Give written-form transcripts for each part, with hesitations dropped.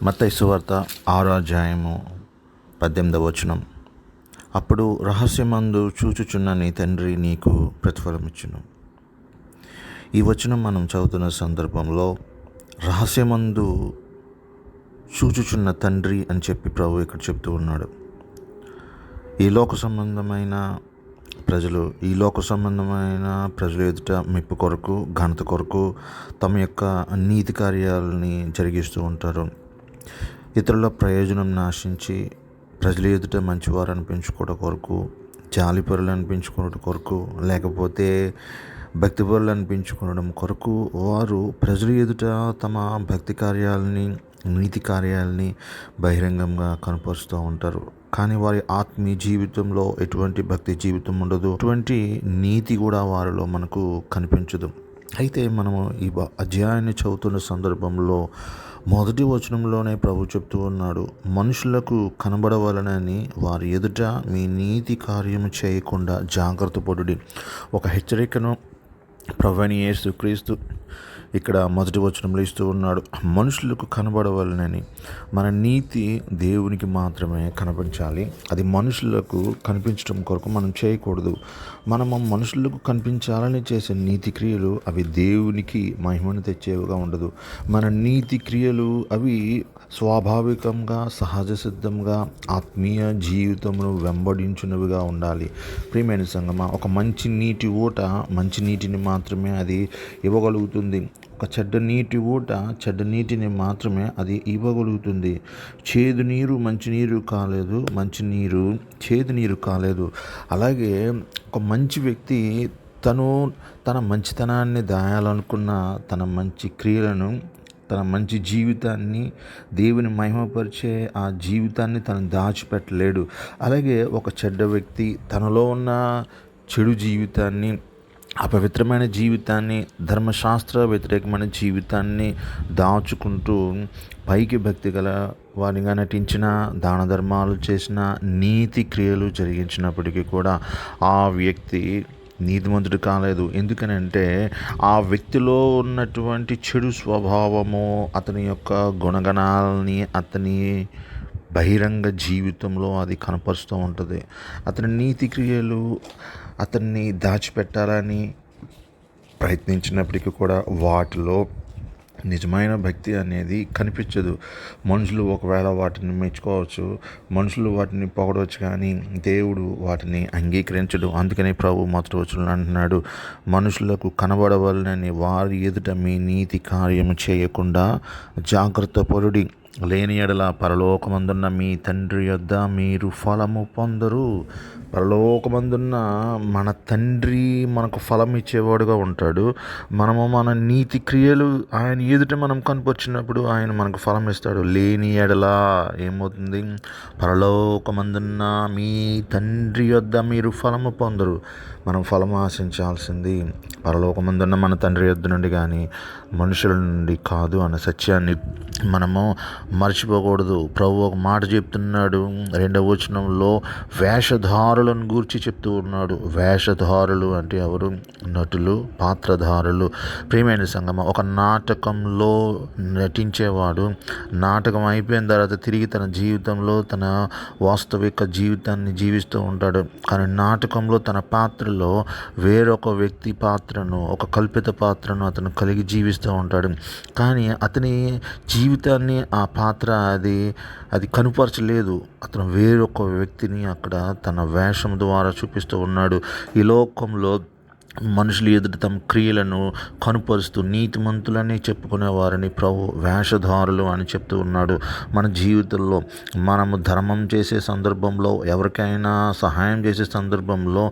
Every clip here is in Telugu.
మత్తయి సువార్త 6వ అధ్యాయము 18వ వచనం. అప్పుడు రహస్యమందు చూచుచున్న నీ తండ్రి నీకు ప్రతిఫలమిచ్చును. ఈ వచనం మనం చదువుతున్న సందర్భంలో రహస్యమందు చూచుచున్న తండ్రి అని చెప్పి ప్రభు ఇక్కడ చెప్తూ ఉన్నాడు. ఈ లోక సంబంధమైన ప్రజలు ఎదుట మెప్పు కొరకు, ఘనత కొరకు తమ యొక్క నీతి కార్యాలని జరిగిస్తూ ఉంటారు. ఇతరుల ప్రయోజనం నాశించి ప్రజల ఎదుట మంచివారు అనిపించుకోవడం కొరకు, జాలిపరులు అనిపించుకోవడం కొరకు, లేకపోతే భక్తిపరులు అనిపించుకోవడం కొరకు వారు ప్రజల ఎదుట తమ భక్తి కార్యాలని, నీతి కార్యాలని బహిరంగంగా కనపరుస్తూ ఉంటారు. కానీ వారి ఆత్మీయ జీవితంలో ఎటువంటి భక్తి జీవితం ఉండదు, ఎటువంటి నీతి కూడా వారిలో మనకు కనిపించదు. అయితే మనము ఈ అధ్యాయాన్ని చదువుతున్న సందర్భంలో మొదటి వచనంలోనే ప్రభు చెప్తూ ఉన్నాడు, మనుషులకు కనబడవలనని వారి ఎదుట మీ నీతి కార్యము చేయకుండా జాగ్రత్త పడుడి. ఒక హెచ్చరికను ప్రభువైన యేసుక్రీస్తు ఇక్కడ మొదటి వచనంలో ఇస్తూ ఉన్నాడు. మనుషులకు కనబడవలనని, మన నీతి దేవునికి మాత్రమే కనిపించాలి. అది మనుషులకు కనిపించడం కొరకు మనం చేయకూడదు. మనము మనుషులకు కనిపించాలని చేసే నీతి క్రియలు అవి దేవునికి మహిమను తెచ్చేవిగా ఉండదు. మన నీతి క్రియలు అవి స్వాభావికంగా, సహజ సిద్ధంగా ఆత్మీయ జీవితమును వెంబడించినవిగా ఉండాలి. ప్రియమైన సంగమా, ఒక మంచి నీటి ఊట మంచి నీటిని మాత్రమే అది ఇవ్వగలుగుతుంది. ఒక చెడ్డ నీటి ఊట చెడ్డ నీటిని మాత్రమే అది ఇవ్వగలుగుతుంది. చేదు నీరు మంచినీరు కాలేదు, మంచినీరు చేదు నీరు కాలేదు. అలాగే ఒక మంచి వ్యక్తి తన మంచితనాన్ని దాయాలనుకున్న తన మంచి క్రియలను, తన మంచి జీవితాన్ని, దేవుని మహిమపరిచే ఆ జీవితాన్ని తను దాచిపెట్టలేడు. అలాగే ఒక చెడ్డ వ్యక్తి తనలో ఉన్న చెడు జీవితాన్ని, అపవిత్రమైన జీవితాన్ని, ధర్మశాస్త్ర వ్యతిరేకమైన జీవితాన్ని దాచుకుంటూ పైకి భక్తి గల వారిగా నటించిన, దాన ధర్మాలు చేసిన, నీతి క్రియలు జరిగించినప్పటికీ కూడా ఆ వ్యక్తి నీతిమంతుడు కాలేదు. ఎందుకనంటే ఆ వ్యక్తిలో ఉన్నటువంటి చెడు స్వభావము, అతని యొక్క గుణగణాలని అతని బహిరంగ జీవితంలో అది కనపరుస్తూ ఉంటుంది. అతని నీతి క్రియలు అతన్ని దాచిపెట్టాలని ప్రయత్నించినప్పటికీ కూడా వాటిలో నిజమైన భక్తి అనేది కనిపించదు. మనుషులు ఒకవేళ వాటిని మెచ్చుకోవచ్చు, మనుషులు వాటిని పొగడవచ్చు, కానీ దేవుడు వాటిని అంగీకరించడు. అందుకని ప్రభు మొదటి వచనంలో అంటున్నాడు, మనుషులకు కనబడవలనని వారి ఎదుట మీ నీతి కార్యము చేయకుండా జాగ్రత్త పరుడి. లేని ఎడల పరలోకమందున్న మీ తండ్రి యొద్ద మీరు ఫలము పొందరు. పరలోకమందున్న మన తండ్రి మనకు ఫలం ఇచ్చేవాడుగా ఉంటాడు. మనము మన నీతి క్రియలు ఆయన ఎదుట మనం కనపరిచినప్పుడు ఆయన మనకు ఫలం ఇస్తాడు. లేని ఎడల ఏమవుతుంది? పరలోకమందున్న మీ తండ్రి యొద్ద మీరు ఫలము పొందరు. మనం ఫలం ఆశించాల్సింది పరలోకమందున్న మన తండ్రి యొద్ద నుండి కానీ మనుషుల నుండి కాదు అన్న సత్యాన్ని మనము మర్చిపోకూడదు. ప్రభు ఒక మాట చెప్తున్నాడు 2వ వచనంలో, వేషధారులను గూర్చి చెప్తూ ఉన్నాడు. వేషధారులు అంటే ఎవరు? నటులు, పాత్రధారులు. ప్రియమైన సంగమ, ఒక నాటకంలో నటించేవాడు నాటకం అయిపోయిన తర్వాత తిరిగి తన జీవితంలో తన వాస్తవిక జీవితాన్ని జీవిస్తూ ఉంటాడు. కానీ నాటకంలో తన పాత్రలో వేరొక వ్యక్తి పాత్రను, ఒక కల్పిత పాత్రను అతను కలిగి జీవిస్తూ ఉంటాడు. కానీ అతని జీవితాన్ని ఆ పాత్ర అది కనుపరచలేదు. అతను వేరొక వ్యక్తిని అక్కడ తన వేషం ద్వారా చూపిస్తూ ఉన్నాడు. ఈ లోకంలో మనుషులు ఎదుట తమ క్రియలను కనుపరుస్తూ నీతిమంతులని చెప్పుకునే వారిని ప్రభు వేషధారులు అని చెప్తూ ఉన్నాడు. మన జీవితంలో మనము ధర్మం చేసే సందర్భంలో, ఎవరికైనా సహాయం చేసే సందర్భంలో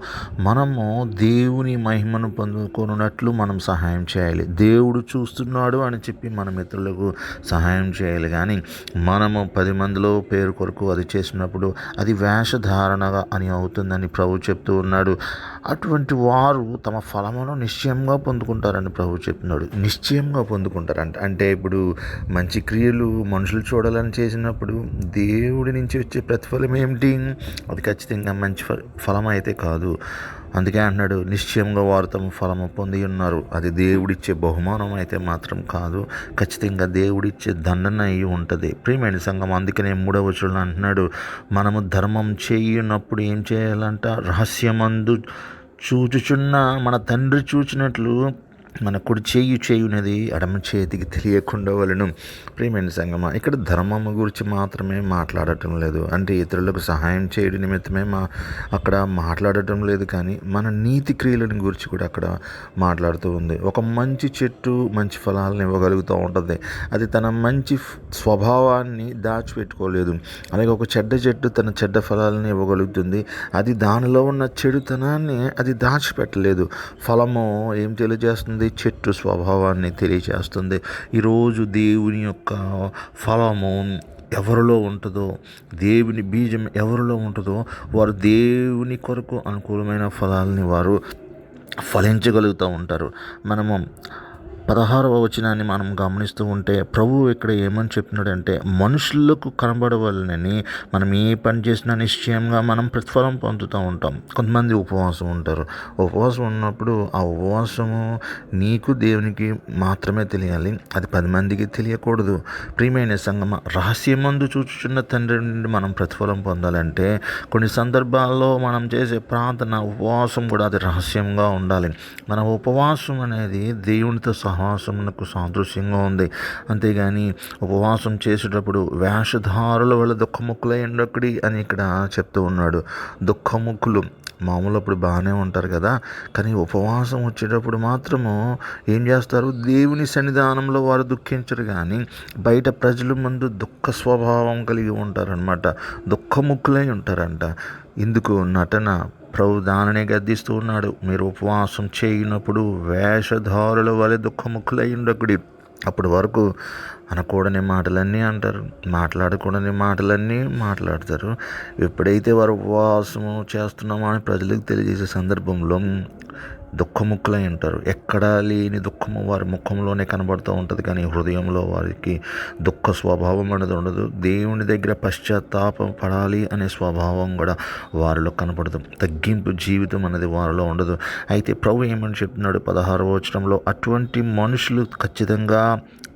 మనము దేవుని మహిమను పొందుకున్నట్లు మనం సహాయం చేయాలి. దేవుడు చూస్తున్నాడు అని చెప్పి మన మిత్రులకు సహాయం చేయాలి. కానీ మనము 10 మందిలో పేరు కొరకు అది చేసినప్పుడు అది వేషధారణగా అని అవుతుందని ప్రభు చెప్తూ ఉన్నాడు. అటువంటి వారు తమ ఫలమును నిశ్చయంగా పొందుకుంటారని ప్రభు చెప్తున్నాడు. నిశ్చయంగా పొందుకుంటారంట. అంటే ఇప్పుడు మంచి క్రియలు మనుషులు చూడాలని చేసినప్పుడు దేవుడి నుంచి వచ్చే ప్రతిఫలం ఏమిటి? అది ఖచ్చితంగా మంచి ఫలం అయితే కాదు. అందుకే అంటున్నాడు, నిశ్చయంగా వారు తమ ఫలము పొంది ఉన్నారు. అది దేవుడిచ్చే బహుమానం అయితే మాత్రం కాదు, ఖచ్చితంగా దేవుడిచ్చే దండన అయి ఉంటుంది. ప్రియమైన సంఘం, అందుకనే 3వ వచనంలో అంటున్నాడు, మనము ధర్మం చేయనప్పుడు ఏం చేయాలంట? రహస్యమందు చూచుచున్న మన తండ్రి చూచినట్లు మన కుడి చేయునది ఎడమ చేతికి తెలియకుండా వలెను. ప్రియమైన సంగమా, ఇక్కడ ధర్మము గురించి మాత్రమే మాట్లాడటం లేదు, అంటే ఇతరులకు సహాయం చేయడం నిమిత్తమే అక్కడ మాట్లాడటం లేదు, కానీ మన నీతి క్రియలను గురించి కూడా అక్కడ మాట్లాడుతూ ఉంది. ఒక మంచి చెట్టు మంచి ఫలాలను ఇవ్వగలుగుతూ ఉంటుంది, అది తన మంచి స్వభావాన్ని దాచిపెట్టుకోలేదు. అలాగే ఒక చెడ్డ చెట్టు తన చెడ్డ ఫలాలను ఇవ్వగలుగుతుంది, అది దానిలో ఉన్న చెడుతనాన్ని అది దాచిపెట్టలేదు. ఫలము ఏం తెలియజేస్తుంది? చెట్టు స్వభావాన్ని తెలియజేస్తుంది. ఈరోజు దేవుని యొక్క ఫలము ఎవరిలో ఉంటుందో, దేవుని బీజం ఎవరిలో ఉంటుందో, వారు దేవుని కొరకు అనుకూలమైన ఫలాలని వారు ఫలించగలుగుతూ ఉంటారు. మనము 16వ వచనాన్ని మనం గమనిస్తూ ఉంటే ప్రభువు ఇక్కడ ఏమని చెప్తున్నాడంటే, మనుషులకు కనబడవలనని మనం ఏ పని చేసినా నిశ్చయంగా మనం ప్రతిఫలం పొందుతూ ఉంటాం. కొంతమంది ఉపవాసం ఉంటారు. ఉపవాసం ఉన్నప్పుడు ఆ ఉపవాసము నీకు దేవునికి మాత్రమే తెలియాలి, అది 10 మందికి తెలియకూడదు. ప్రియమైన సంగమ, రహస్యమందు చూచుచున్న తండ్రి నుండి మనం ప్రతిఫలం పొందాలంటే కొన్ని సందర్భాల్లో మనం చేసే ప్రార్థన, ఉపవాసం కూడా అది రహస్యంగా ఉండాలి. మన ఉపవాసం అనేది దేవునితో సహవాసమునకు సాదృశ్యంగా ఉంది. అంతేగాని ఉపవాసం చేసేటప్పుడు వేషధారుల వల్ల దుఃఖముక్కులై ఉండొక్కడి అని ఇక్కడ చెప్తూ ఉన్నాడు. దుఃఖముక్కులు మామూలు అప్పుడు బాగానే ఉంటారు కదా, కానీ ఉపవాసం వచ్చేటప్పుడు మాత్రము ఏం చేస్తారు? దేవుని సన్నిధానంలో వారు దుఃఖించరు, కానీ బయట ప్రజల ముందు దుఃఖ స్వభావం కలిగి ఉంటారనమాట, దుఃఖముక్కులై ఉంటారంట. ఇందుకు నటన ప్రభు దానినే గద్దిస్తూ ఉన్నాడు. మీరు ఉపవాసం చేయనప్పుడు వేషధారుల వలె దుఃఖముఖులై ఉండకుడి. అప్పటి వరకు అనకూడని మాటలన్నీ అంటారు, మాట్లాడకూడని మాటలన్నీ మాట్లాడతారు. ఎప్పుడైతే వారు ఉపవాసము చేస్తున్నామో అని ప్రజలకు తెలియజేసే సందర్భంలో దుఃఖముక్కులై ఉంటారు. ఎక్కడా లేని దుఃఖము వారి ముఖంలోనే కనబడుతూ ఉంటుంది, కానీ హృదయంలో వారికి దుఃఖ స్వభావం అనేది ఉండదు. దేవుని దగ్గర పశ్చాత్తాపం పడాలి అనే స్వభావం కూడా వారిలో కనపడదు. తగ్గింపు జీవితం అనేది వారిలో ఉండదు. అయితే ప్రభు ఏమని చెప్తున్నాడు 16వ వచనంలో, అటువంటి మనుషులు ఖచ్చితంగా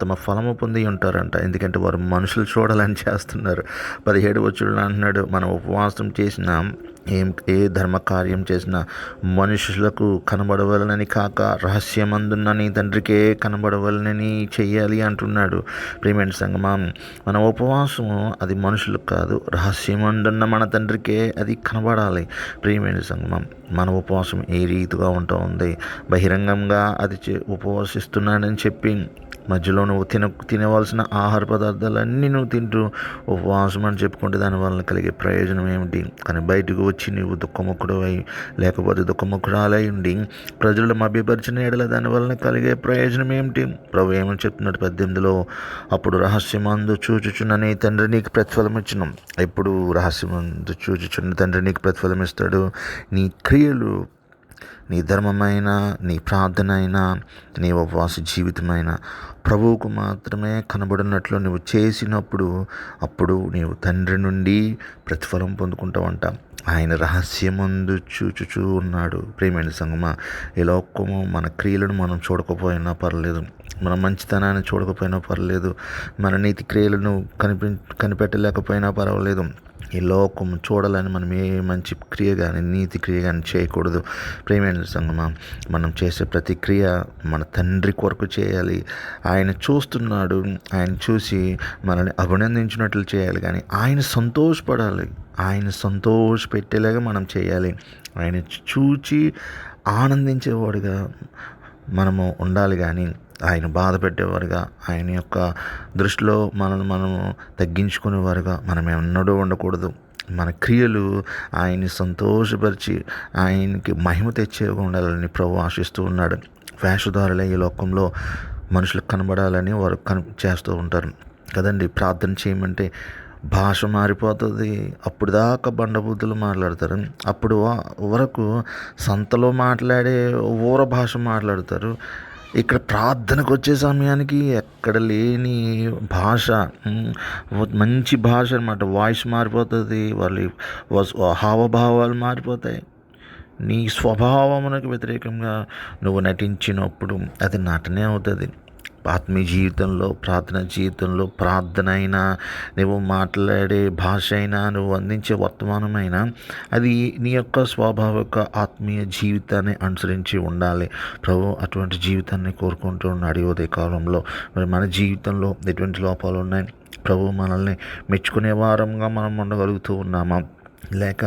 తమ ఫలము పొంది ఉంటారంట, ఎందుకంటే వారు మనుషులు చూడాలని చేస్తున్నారు. 17వ వచనంలో అంటున్నాడు, మనం ఉపవాసం చేసిన ఏ ధర్మకార్యం చేసినా మనుషులకు కనబడవలనని కాక రహస్యమందున్న నీ తండ్రికే కనబడవలనని చెయ్యాలి అంటున్నాడు. ప్రియమైన సంగమా, మన ఉపవాసము అది మనుషులకు కాదు, రహస్యమందున్న మన తండ్రికే అది కనబడాలి. ప్రియమైన సంగమా, మన ఉపవాసం ఏ రీతిగా ఉంటూ ఉంది? బహిరంగంగా అది ఉపవాసిస్తున్నానని చెప్పి మధ్యలో నువ్వు తినవలసిన ఆహార పదార్థాలన్నీ నువ్వు తింటూ ఉపవాసం అని చెప్పుకుంటే దానివల్ల కలిగే ప్రయోజనం ఏమిటి? కానీ బయటకు వచ్చి నువ్వు దుఃఖముఖుడు అయి లేకపోతే దుఃఖముఖురాలై ఉండి ప్రజలను మభ్యపరిచిన ఎడల దానివల్ల కలిగే ప్రయోజనం ఏమిటి? ప్రభు ఏమని చెప్తున్నాడు 18లో, అప్పుడు రహస్యమందు చూచుచున్న నీ తండ్రి నీకు ప్రతిఫలం ఇచ్చును. ఇప్పుడు రహస్యమందు చూచుచున్న తండ్రి నీకు ప్రతిఫలం ఇస్తాడు. నీ క్రియలు, నీ ధర్మమైన, నీ ప్రార్థన అయినా, నీ ఉపవాస జీవితమైన ప్రభువుకు మాత్రమే కనబడినట్లు నువ్వు చేసినప్పుడు అప్పుడు నీవు తండ్రి నుండి ప్రతిఫలం పొందుకుంటావంట. ఆయన రహస్యమందు చూచుచూ ఉన్నాడు. ప్రియమైన సంగమా, ఈ లోకము మన క్రియలను మనం చూడకపోయినా పర్లేదు, మన మంచితనాన్ని చూడకపోయినా పర్లేదు, మన నీతి క్రియలను కనిపెట్టలేకపోయినా పర్వాలేదు, ఈ లోకం చూడాలని మనం ఏ మంచి క్రియ కానీ నీతి క్రియ కానీ చేయకూడదు. ప్రియమైన సంగమా, మనం చేసే ప్రతి క్రియ మన తండ్రి కొరకు చేయాలి. ఆయన చూస్తున్నాడు, ఆయన చూసి మనల్ని అభినందించినట్లు చేయాలి, కానీ ఆయన సంతోషపడాలి, ఆయన సంతోషపెట్టేలాగా మనం చేయాలి. ఆయన చూచి ఆనందించేవాడుగా మనము ఉండాలి, కానీ ఆయన బాధ పెట్టేవారుగా, ఆయన యొక్క దృష్టిలో మనము తగ్గించుకునేవారుగా మనం ఎన్నడూ ఉండకూడదు. మన క్రియలు ఆయన్ని సంతోషపరిచి ఆయనకి మహిమ తెచ్చేగా ఉండాలని ప్రభు ఆశిస్తూ ఉన్నాడు. వేషధారులే ఈ లోకంలో మనుషులకు కనబడాలని వారు చేస్తూ ఉంటారు కదండి. ప్రార్థన చేయమంటే భాష మారిపోతుంది. అప్పుడు దాకా బండబుద్ధులు మాట్లాడతారు, అప్పుడు వరకు సంతలో మాట్లాడే ఊర భాష మాట్లాడతారు. ఇక్కడ ప్రార్థనకు వచ్చే సమయానికి ఎక్కడ లేని భాష, మంచి భాష అనమాట. వాయిస్ మారిపోతుంది, వాళ్ళ హావభావాలు మారిపోతాయి. నీ స్వభావమునకు వ్యతిరేకంగా నువ్వు నటించినప్పుడు అది నటనే అవుతుంది. ఆత్మీయ జీవితంలో, ప్రార్థన జీవితంలో, ప్రార్థన అయినా, నువ్వు మాట్లాడే భాష అయినా, నువ్వు అందించే వర్తమానమైనా అది నీ యొక్క స్వాభావిక ఆత్మీయ జీవితాన్ని అనుసరించి ఉండాలి. ప్రభు అటువంటి జీవితాన్ని కోరుకుంటూ ఉన్నాడు ఈ ఉదయ కాలంలో. మరి మన జీవితంలో ఎటువంటి లోపాలు ఉన్నాయి? ప్రభు మనల్ని మెచ్చుకునే వారంగా మనం ఉండగలుగుతూ ఉన్నామా, లేక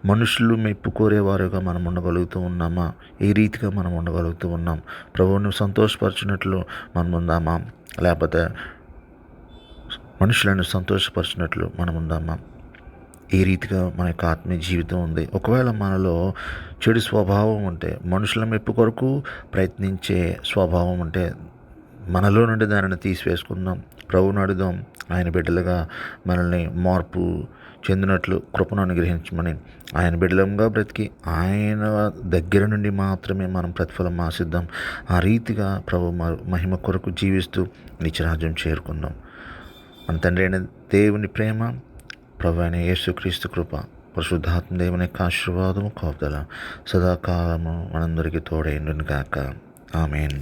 మనుషులు మెప్పు కోరేవారుగా మనం ఉండగలుగుతూ ఉన్నామా? ఏ రీతిగా మనం ఉండగలుగుతూ ఉన్నాం? ప్రభువును సంతోషపరిచినట్లు మనం ఉందామా, లేకపోతే మనుషులను సంతోషపరిచినట్లు మనం ఉందామా? ఏ రీతిగా మన యొక్క ఆత్మీయ జీవితం ఉంది? ఒకవేళ మనలో చెడు స్వభావం ఉంటే, మనుషుల మెప్పు కొరకు ప్రయత్నించే స్వభావం ఉంటే, మనలో నుండి దానిని తీసివేసుకుందాం. ప్రభువును అడుగుదాం, ఆయన బిడ్డలుగా మనల్ని మార్పు చెందినట్లు కృపను అనుగ్రహించమని. ఆయన బిడ్డలంగా బ్రతికి ఆయన దగ్గర నుండి మాత్రమే మనం ప్రతిఫలం ఆశిద్దాం. ఆ రీతిగా ప్రభు మహిమ కొరకు జీవిస్తూ నిత్యరాజ్యం చేరుకుందాం. మన తండ్రి అయిన దేవుని ప్రేమ, ప్రభు అయిన యేసుక్రీస్తు కృప, పరిశుద్ధాత్మ దేవుని యొక్క ఆశీర్వాదము, కాపుదల సదాకాలము మనందరికీ తోడైండును గాక. ఆమేన్.